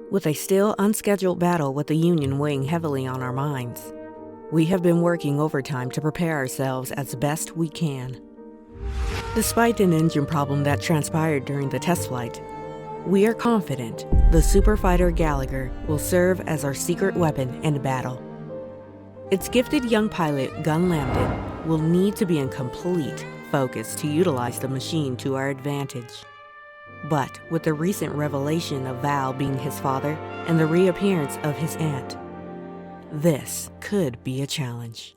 With a still unscheduled battle with the Union weighing heavily on our minds, we have been working overtime to prepare ourselves as best we can. Despite an engine problem that transpired during the test flight, we are confident the superfighter Gallagher will serve as our secret weapon in battle. Its gifted young pilot, Gun Lambton, will need to be in complete focus to utilize the machine to our advantage. But with the recent revelation of Val being his father and the reappearance of his aunt, this could be a challenge.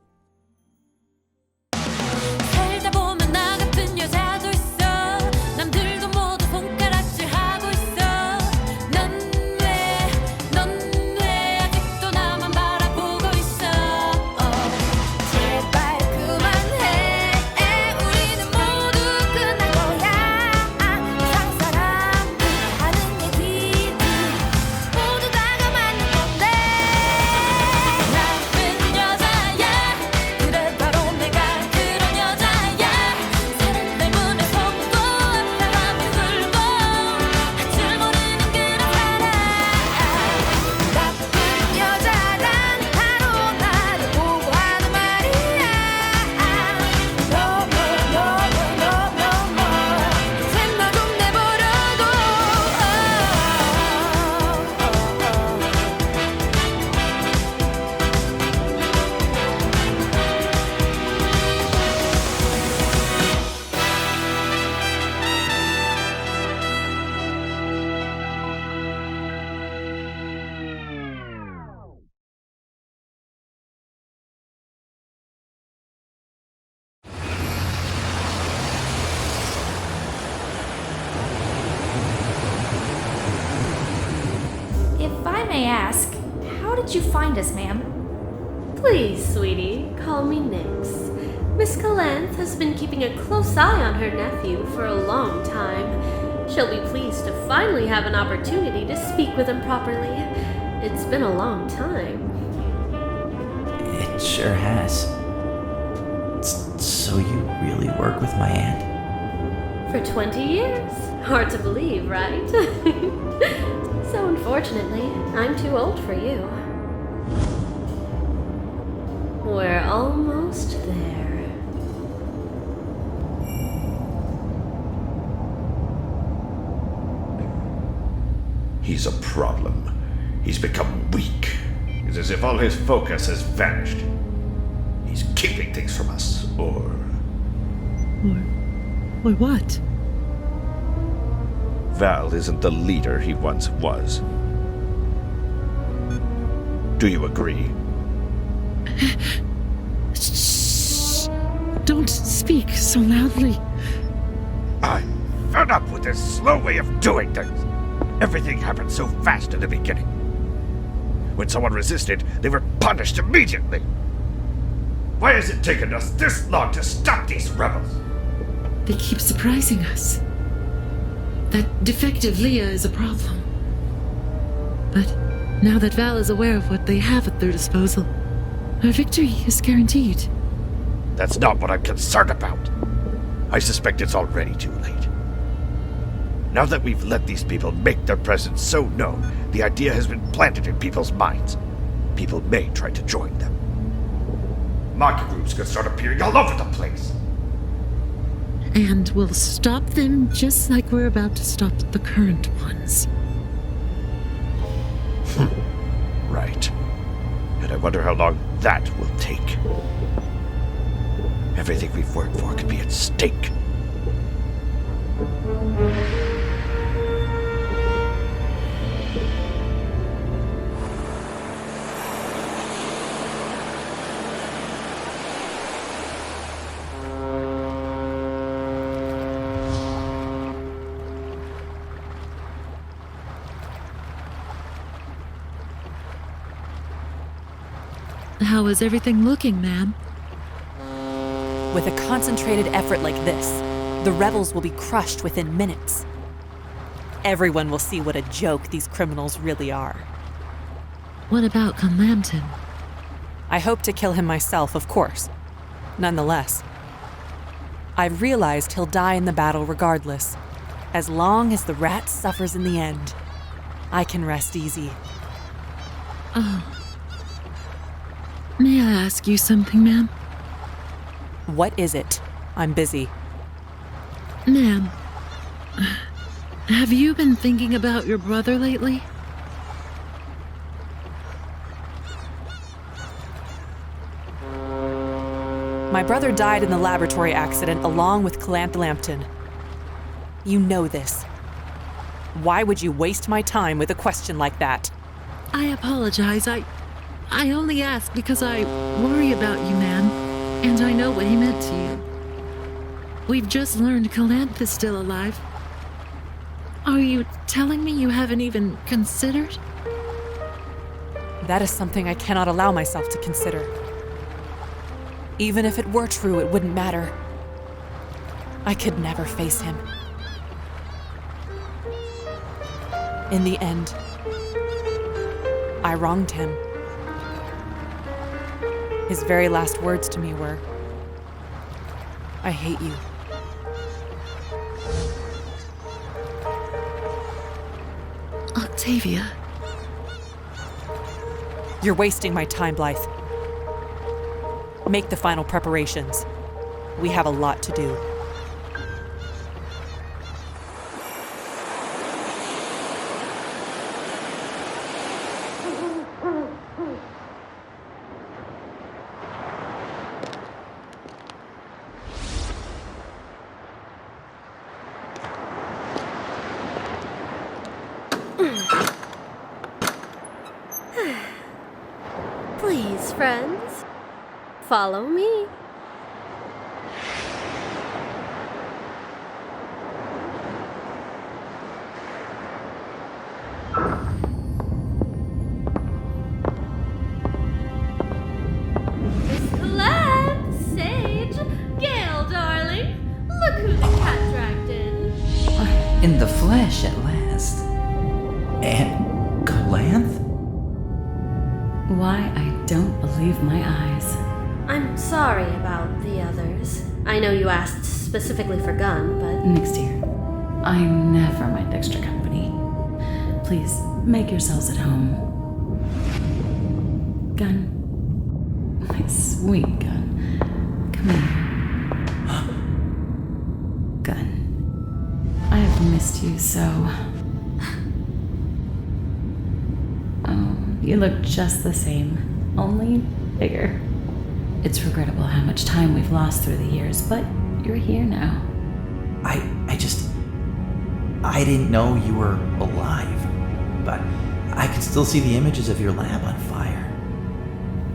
May I ask, how did you find us, ma'am? Please, sweetie, call me Nix. Miss Calanthe has been keeping a close eye on her nephew for a long time. She'll be pleased to finally have an opportunity to speak with him properly. It's been a long time. It sure has. So you really work with my aunt? For 20 years? Hard to believe, right? So unfortunately, I'm too old for you. We're almost there. He's a problem. He's become weak. It's as if all his focus has vanished. He's keeping things from us, or what? Val isn't the leader he once was. Do you agree? Shh! Don't speak so loudly. I'm fed up with this slow way of doing things. Everything happened so fast in the beginning. When someone resisted, they were punished immediately. Why has it taken us this long to stop these rebels? They keep surprising us. That defective Leah is a problem. But now that Val is aware of what they have at their disposal, our victory is guaranteed. That's not what I'm concerned about. I suspect it's already too late. Now that we've let these people make their presence so known, the idea has been planted in people's minds. People may try to join them. Mock groups could start appearing all over the place. And we'll stop them just like we're about to stop the current ones. Right. And I wonder how long that will take. Everything we've worked for could be at stake. How is everything looking, ma'am? With a concentrated effort like this, the rebels will be crushed within minutes. Everyone will see what a joke these criminals really are. What about Lambton? I hope to kill him myself, of course. Nonetheless, I've realized he'll die in the battle regardless, as long as the rat suffers in the end. I can rest easy. Oh. May I ask you something, ma'am? What is it? I'm busy. Ma'am, have you been thinking about your brother lately? My brother died in the laboratory accident along with Calanthe Lambton. You know this. Why would you waste my time with a question like that? I apologize. I only ask because I worry about you, ma'am, and I know what he meant to you. We've just learned Calanthe is still alive. Are you telling me you haven't even considered? That is something I cannot allow myself to consider. Even if it were true, it wouldn't matter. I could never face him. In the end, I wronged him. His very last words to me were, "I hate you." Octavia. You're wasting my time, Blythe. Make the final preparations. We have a lot to do. Please, friends, follow me. Miss Calanthe, Sage, Gail, darling, look who the cat dragged in. In the flesh at last. And Calanthe? Why, I don't believe my eyes. I'm sorry about the others. I know you asked specifically for Gun, but... Nix, dear. I never mind extra company. Please, make yourselves at home. Gun. My sweet Gun. Come here. Gun. I have missed you so. Oh, you look just the same, only bigger. It's regrettable how much time we've lost through the years, but you're here now. I didn't know you were alive, but I can still see the images of your lab on fire.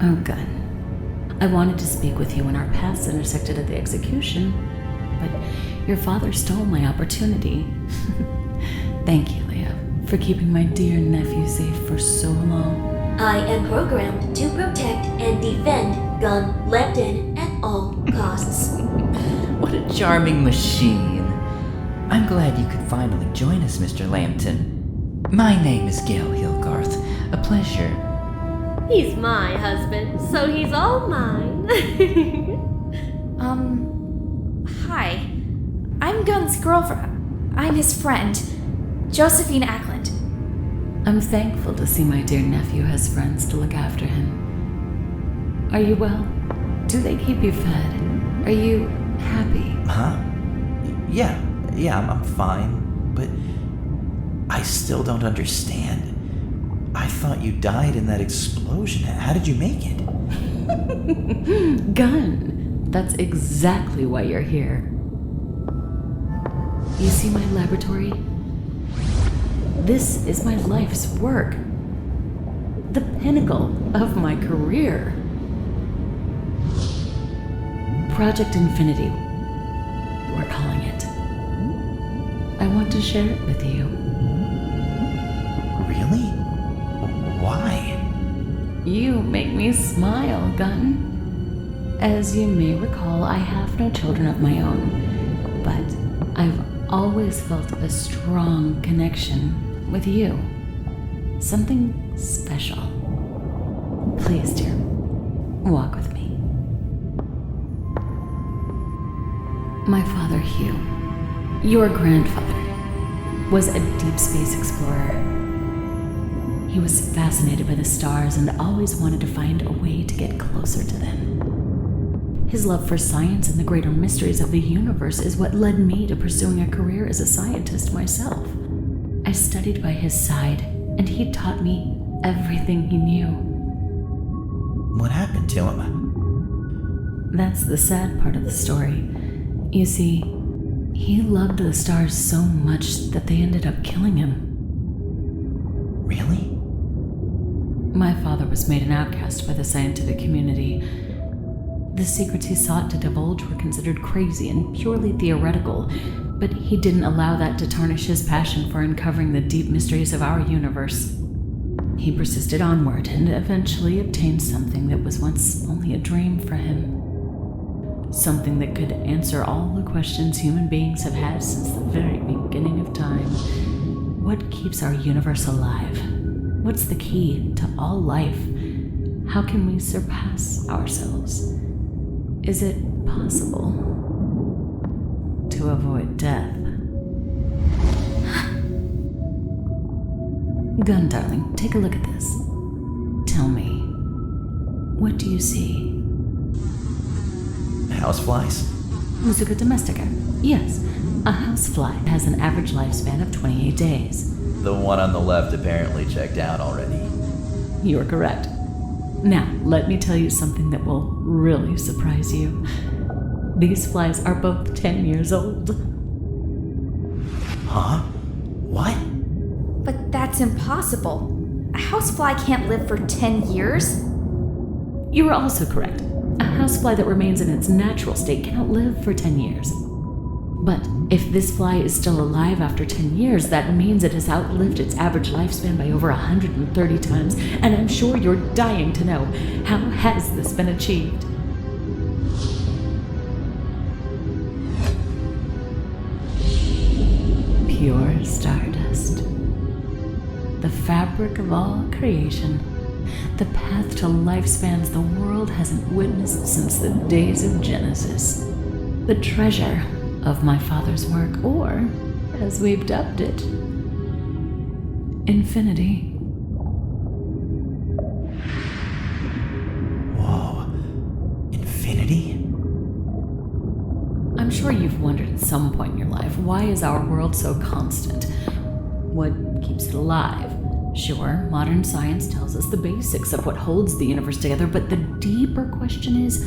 Oh, Gun. I wanted to speak with you when our paths intersected at the execution, but your father stole my opportunity. Thank you, Leo, for keeping my dear nephew safe for so long. I am programmed to protect and defend Gun Lambton at all costs. What a charming machine. I'm glad you could finally join us, Mr. Lambton. My name is Gail Hillgarth. A pleasure. He's my husband, so he's all mine. Hi. I'm Gun's girlfriend. I'm his friend, Josephine Acland. I'm thankful to see my dear nephew has friends to look after him. Are you well? Do they keep you fed? Are you happy? Huh? Yeah, I'm fine, but I still don't understand. I thought you died in that explosion. How did you make it? Gun. That's exactly why you're here. You see my laboratory? This is my life's work. The pinnacle of my career. Project Infinity, we're calling it. I want to share it with you. Really? Why? You make me smile, Gun. As you may recall, I have no children of my own, but I've always felt a strong connection with you. Something special. Please, dear, walk with me. My father, Hugh, your grandfather, was a deep space explorer. He was fascinated by the stars and always wanted to find a way to get closer to them. His love for science and the greater mysteries of the universe is what led me to pursuing a career as a scientist myself. I studied by his side, and he taught me everything he knew. What happened to him? That's the sad part of the story. You see, he loved the stars so much that they ended up killing him. Really? My father was made an outcast by the scientific community. The secrets he sought to divulge were considered crazy and purely theoretical, but he didn't allow that to tarnish his passion for uncovering the deep mysteries of our universe. He persisted onward and eventually obtained something that was once only a dream for him. Something that could answer all the questions human beings have had since the very beginning of time. What keeps our universe alive? What's the key to all life? How can we surpass ourselves? Is it possible to avoid death? Gun, darling, take a look at this. Tell me, what do you see? Houseflies? Musica domestica. Yes, a housefly has an average lifespan of 28 days. The one on the left apparently checked out already. You're correct. Now, let me tell you something that will really surprise you. These flies are both 10 years old. Huh? What? But that's impossible. A housefly can't live for 10 years. You are also correct. A housefly that remains in its natural state cannot live for 10 years. But if this fly is still alive after 10 years, that means it has outlived its average lifespan by over 130 times, and I'm sure you're dying to know, how has this been achieved? Pure stardust. The fabric of all creation. The path to lifespans the world hasn't witnessed since the days of Genesis. The treasure of my father's work, or, as we've dubbed it, infinity. Whoa. Infinity? I'm sure you've wondered at some point in your life, why is our world so constant? What keeps it alive? Sure, modern science tells us the basics of what holds the universe together, but the deeper question is,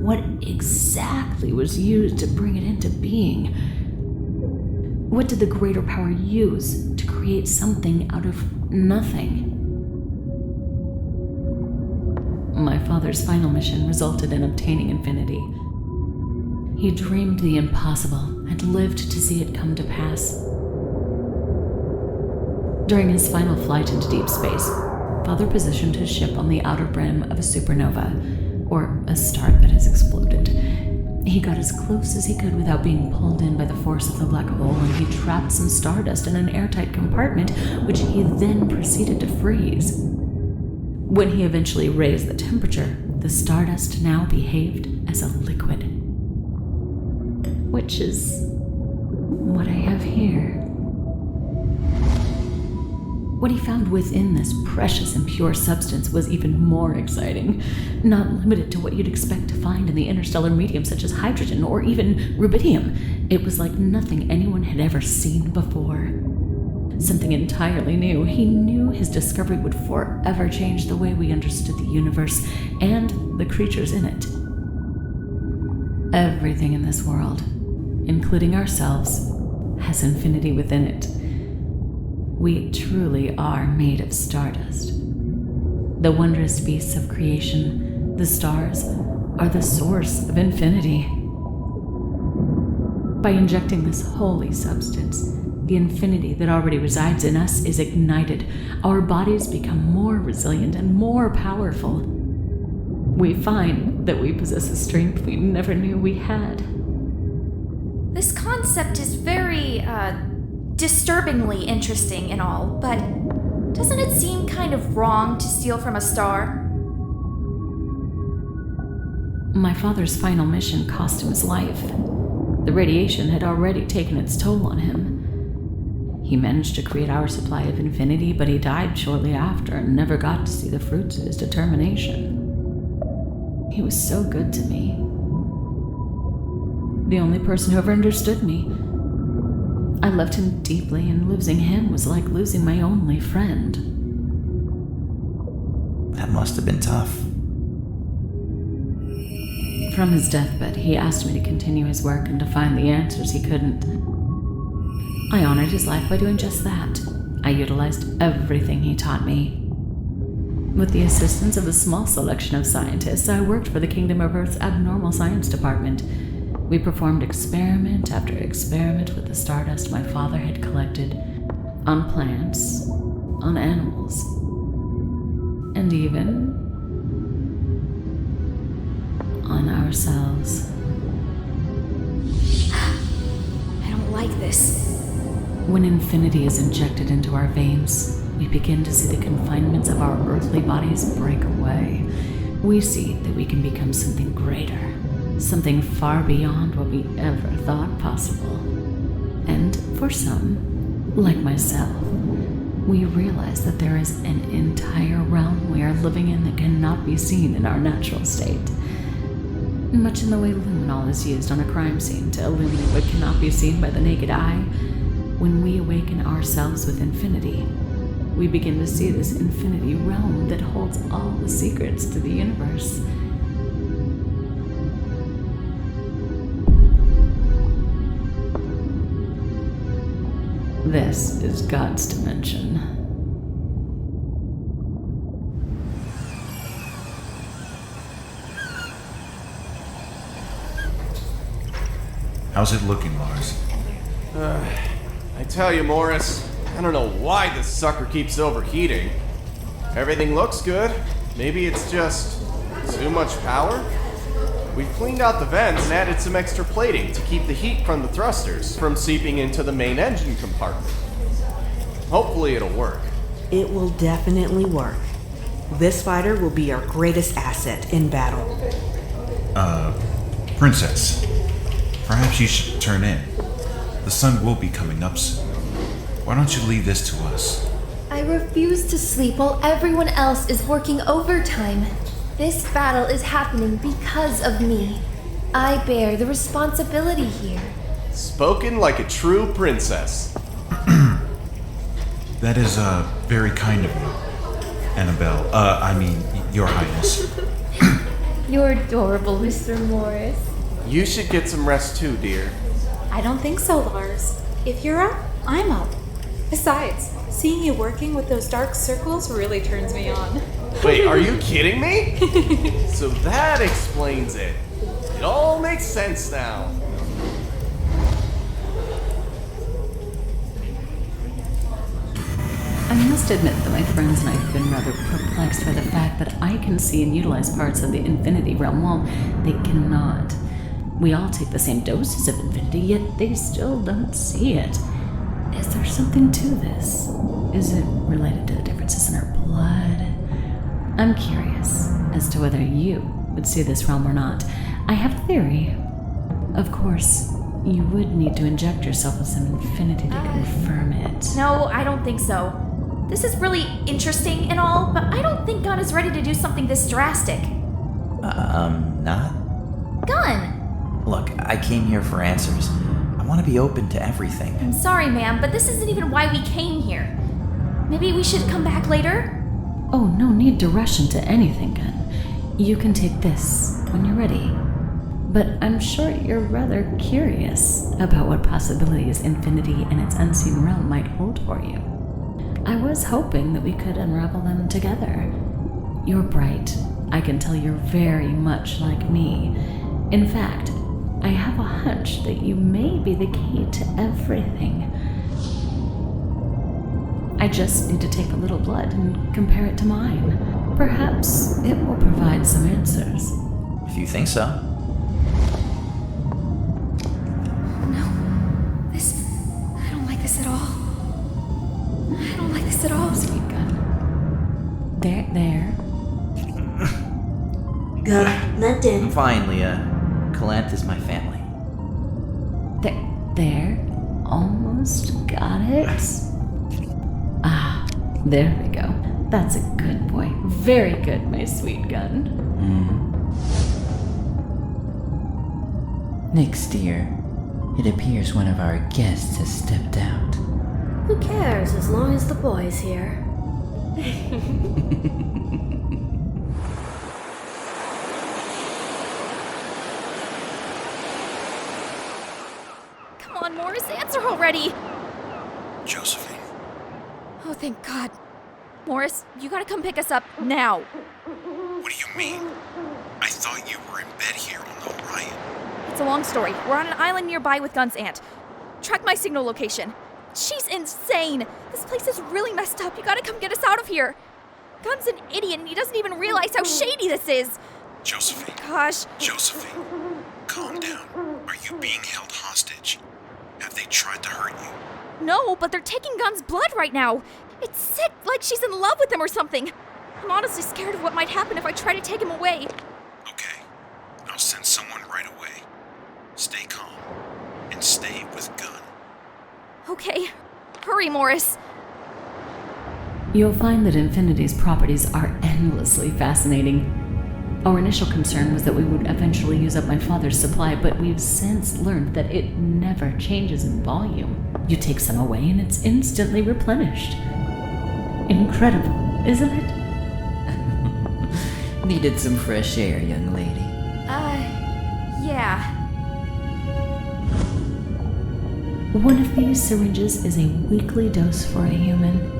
what exactly was used to bring it into being? What did the greater power use to create something out of nothing? My father's final mission resulted in obtaining infinity. He dreamed the impossible and lived to see it come to pass. During his final flight into deep space, Father positioned his ship on the outer brim of a supernova, or a star that has exploded. He got as close as he could without being pulled in by the force of the black hole, and he trapped some stardust in an airtight compartment, which he then proceeded to freeze. When he eventually raised the temperature, the stardust now behaved as a liquid. Which is what I have here. What he found within this precious and pure substance was even more exciting, not limited to what you'd expect to find in the interstellar medium such as hydrogen or even rubidium. It was like nothing anyone had ever seen before. Something entirely new. He knew his discovery would forever change the way we understood the universe and the creatures in it. Everything in this world, including ourselves, has infinity within it. We truly are made of stardust. The wondrous beasts of creation, the stars, are the source of infinity. By injecting this holy substance, the infinity that already resides in us is ignited. Our bodies become more resilient and more powerful. We find that we possess a strength we never knew we had. This concept is very, disturbingly interesting and all, but doesn't it seem kind of wrong to steal from a star? My father's final mission cost him his life. The radiation had already taken its toll on him. He He managed to create our supply of infinity, but he died shortly after and never got to see the fruits of his determination. He was so good to me. The only person who ever understood me. I loved him deeply, and losing him was like losing my only friend. That must have been tough. From his deathbed, he asked me to continue his work and to find the answers he couldn't. I honored his life by doing just that. I utilized everything he taught me. With the assistance of a small selection of scientists, I worked for the Kingdom of Earth's Abnormal Science Department. We performed experiment after experiment with the stardust my father had collected on plants, on animals, and even on ourselves. I don't like this. When infinity is injected into our veins, we begin to see the confinements of our earthly bodies break away. We see that we can become something greater, something far beyond what we ever thought possible. And for some, like myself, we realize that there is an entire realm we are living in that cannot be seen in our natural state. Much in the way luminol is used on a crime scene to illuminate what cannot be seen by the naked eye, when we awaken ourselves with infinity, we begin to see this infinity realm that holds all the secrets to the universe. This is God's dimension. How's it looking, Lars? I tell you, Morris, I don't know why this sucker keeps overheating. Everything looks good. Maybe it's just too much power? We've cleaned out the vents and added some extra plating to keep the heat from the thrusters from seeping into the main engine compartment. Hopefully it'll work. It will definitely work. This fighter will be our greatest asset in battle. Princess, perhaps you should turn in. The sun will be coming up soon. Why don't you leave this to us? I refuse to sleep while everyone else is working overtime. This battle is happening because of me. I bear the responsibility here. Spoken like a true princess. That is, very kind of you, Annabelle. Your Highness. You're adorable, Mr. Morris. You should get some rest too, dear. I don't think so, Lars. If you're up, I'm up. Besides, seeing you working with those dark circles really turns me on. Wait, are you kidding me? So that explains it. It all makes sense now. I must admit that my friends and I have been rather perplexed by the fact that I can see and utilize parts of the infinity realm while they cannot. We all take the same doses of infinity, yet they still don't see it. Is there something to this? Is it related to the differences in our blood? I'm curious as to whether you would see this realm or not. I have a theory. Of course, you would need to inject yourself with some infinity to confirm it. No, I don't think so. This is really interesting and all, but I don't think Gunn is ready to do something this drastic. Not? Gunn! Look, I came here for answers. I want to be open to everything. I'm sorry, ma'am, but this isn't even why we came here. Maybe we should come back later? Oh, no need to rush into anything, Gunn. You can take this when you're ready. But I'm sure you're rather curious about what possibilities infinity and its unseen realm might hold for you. I was hoping that we could unravel them together. You're bright. I can tell you're very much like me. In fact, I have a hunch that you may be the key to everything. I just need to take a little blood and compare it to mine. Perhaps it will provide some answers. If you think so. I don't like this at all. I don't like this at all. Sweet Gun. There. Lambton. I'm fine, Leah. Calanthe is my family. There. almost got it. Ah, there we go. That's a good boy. Very good, my sweet gun. Nix, dear. It appears one of our guests has stepped out. Who cares as long as the boy's here? Come on, Morris, answer already! Josephine. Oh, thank God. Morris, you gotta come pick us up now. What do you mean? I thought you were in bed here on the Orion. It's a long story. We're on an island nearby with Gun's aunt. Track my signal location. She's insane. This place is really messed up. You gotta come get us out of here. Gun's an idiot and he doesn't even realize how shady this is. Josephine. Gosh. Josephine, calm down. Are you being held hostage? Have they tried to hurt you? No, but they're taking Gun's blood right now. It's sick, like she's in love with him or something. I'm honestly scared of what might happen if I try to take him away. Okay, I'll send someone right away. Stay calm, and stay with Gun. Okay. Hurry, Morris. You'll find that Infinity's properties are endlessly fascinating. Our initial concern was that we would eventually use up my father's supply, but we've since learned that it never changes in volume. You take some away and it's instantly replenished. Incredible, isn't it? Needed some fresh air, young lady. Yeah. One of these syringes is a weekly dose for a human.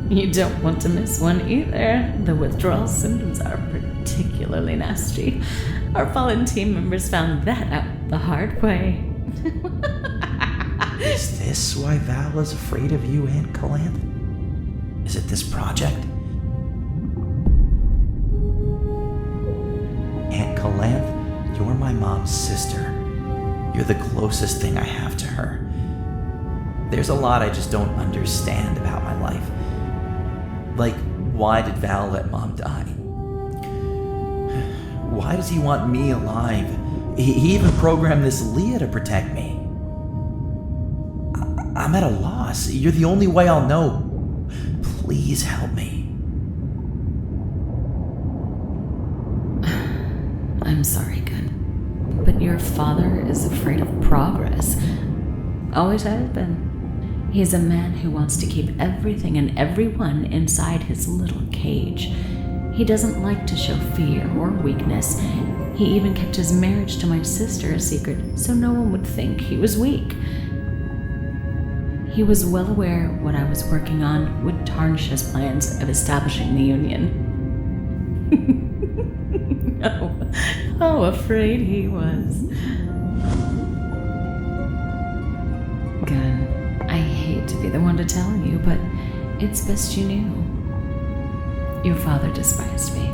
You don't want to miss one either. The withdrawal symptoms are particularly nasty. Our fallen team members found that out the hard way. Is this why Val is afraid of you, Aunt Calanthe? Is it this project? Aunt Calanthe, you're my mom's sister. You're the closest thing I have to her. There's a lot I just don't understand about my life. Like, why did Val let Mom die? Why does he want me alive? He even programmed this Leah to protect me. I'm at a loss. You're the only way I'll know. Please help me. I'm sorry, Gun. But your father is afraid of progress. Always has been. He's a man who wants to keep everything and everyone inside his little cage. He doesn't like to show fear or weakness. He even kept his marriage to my sister a secret so no one would think he was weak. He was well aware what I was working on would tarnish his plans of establishing the Union. Oh, how afraid he was. Gun, I hate to be the one to tell you, but it's best you knew. Your father despised me.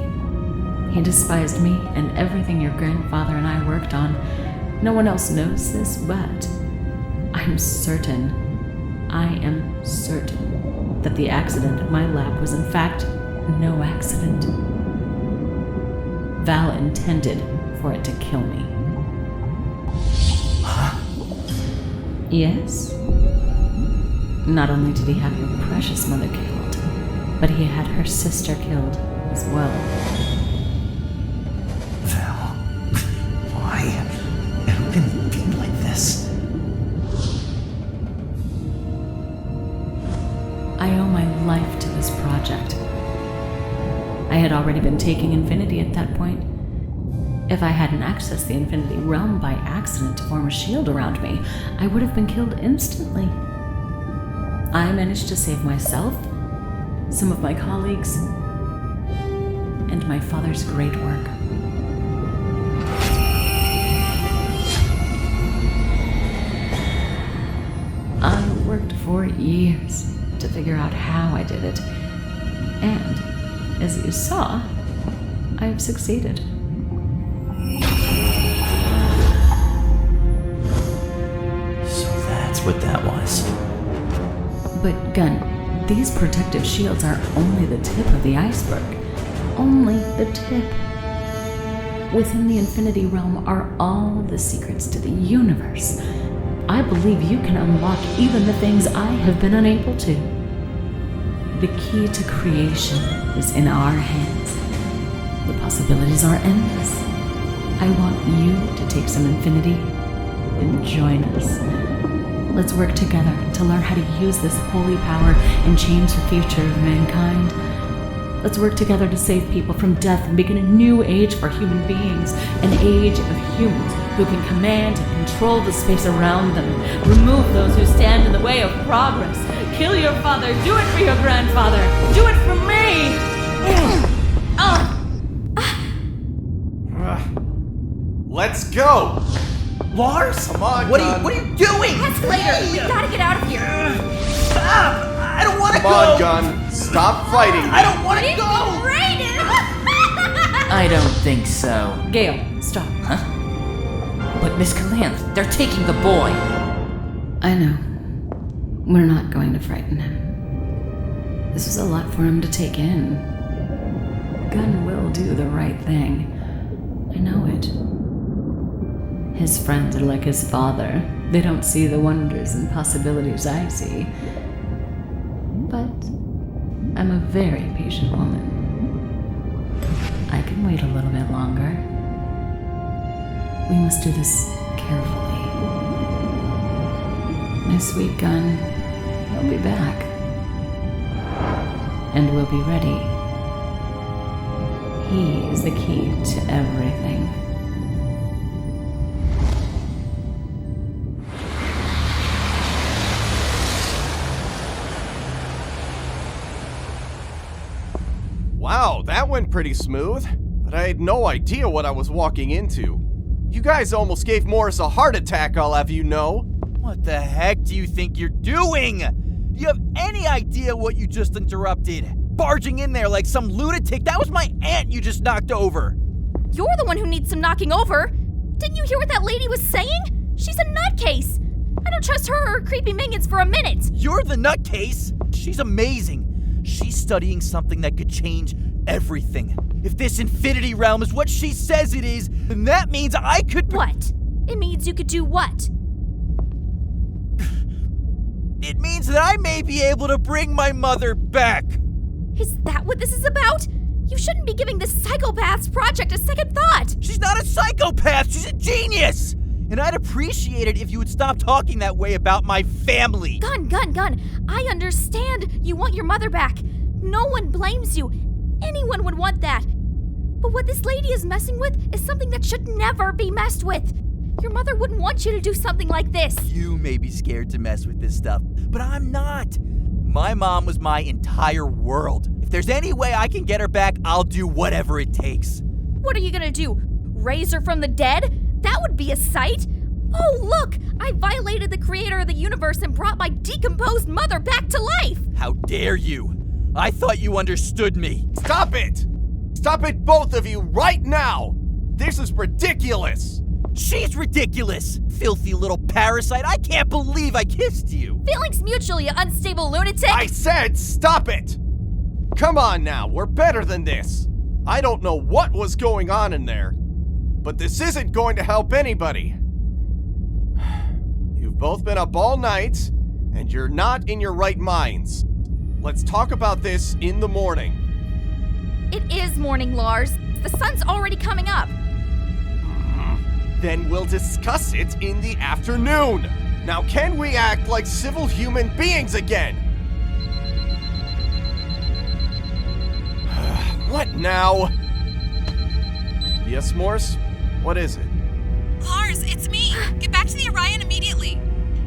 He despised me and everything your grandfather and I worked on. No one else knows this, but I am certain that the accident at my lab was in fact no accident. Val intended for it to kill me. Huh? Yes. Not only did he have your precious mother killed, but he had her sister killed as well. Val, why? Who can be like this? I owe my life to this project. I had already been taking Infinity at that point. If I hadn't accessed the Infinity Realm by accident to form a shield around me, I would have been killed instantly. I managed to save myself, some of my colleagues, and my father's great work. I worked for years to figure out how I did it, and as you saw, I have succeeded. So that's what that was. But, Gun, these protective shields are only the tip of the iceberg. Only the tip. Within the Infinity Realm are all the secrets to the universe. I believe you can unlock even the things I have been unable to. The key to creation is in our hands. The possibilities are endless. I want you to take some infinity and join us. Let's work together to learn how to use this holy power and change the future of mankind. Let's work together to save people from death and begin a new age for human beings, an age of humans who can command and control the space around them, remove those who stand in the way of progress, kill your father, do it for your grandfather, do it for me! Let's go! Lars? Come on, what are you doing? That's later. We gotta get out of here. Stop! I don't want to go! Come on, Gun. Stop fighting. I don't want to go! I don't think so. Gail, stop. Huh? But Miss Calanthe, they're taking the boy. I know. We're not going to frighten him. This was a lot for him to take in. Gun will do the right thing. I know it. His friends are like his father. They don't see the wonders and possibilities I see. But I'm a very patient woman. I can wait a little bit longer. We must do this carefully. My sweet Gun, we'll be back. And we'll be ready. He is the key to everything. Wow, that went pretty smooth. But I had no idea what I was walking into. You guys almost gave Morris a heart attack, I'll have you know. What the heck do you think you're doing? Do you have any idea what you just interrupted? Barging in there like some lunatic? That was my aunt you just knocked over. You're the one who needs some knocking over. Didn't you hear what that lady was saying? She's a nutcase. I don't trust her or her creepy minions for a minute. You're the nutcase. She's amazing. She's studying something that could change everything. If this infinity realm is what she says it is, then that means I could... What? It means you could do what? It means that I may be able to bring my mother back. Is that what this is about? You shouldn't be giving this psychopath's project a second thought. She's not a psychopath. She's a genius. And I'd appreciate it if you would stop talking that way about my family. Gun. I understand you want your mother back. No one blames you. Anyone would want that. But what this lady is messing with is something that should never be messed with. Your mother wouldn't want you to do something like this. You may be scared to mess with this stuff, but I'm not. My mom was my entire world. If there's any way I can get her back, I'll do whatever it takes. What are you gonna do? Raise her from the dead? That would be a sight. Oh, look! I violated the creator of the universe and brought my decomposed mother back to life! How dare you! I thought you understood me. Stop it! Stop it, both of you, right now! This is ridiculous! She's ridiculous! Filthy little parasite, I can't believe I kissed you! Feelings mutual, you unstable lunatic! I said stop it! Come on now, we're better than this. I don't know what was going on in there, but this isn't going to help anybody. You've both been up all night, and you're not in your right minds. Let's talk about this in the morning. It is morning, Lars. The sun's already coming up. Then we'll discuss it in the afternoon. Now can we act like civil human beings again? What now? Yes, Morse? What is it? Lars, it's me. Get back to the Orion immediately.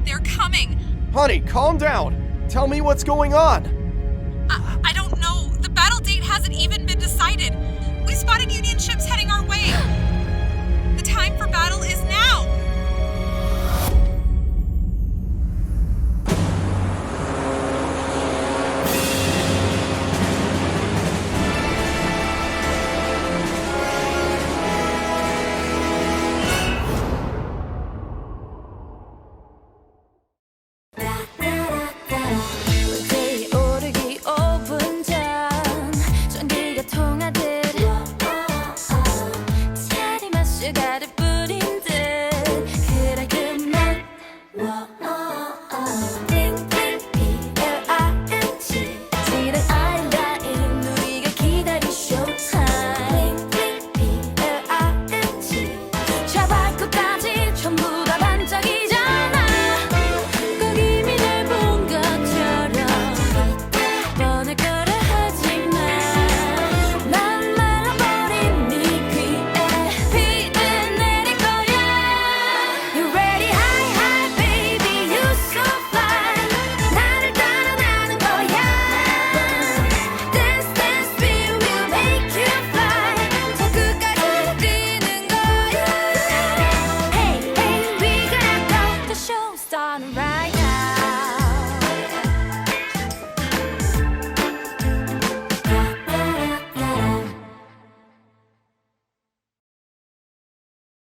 They're coming. Honey, calm down. Tell me what's going on.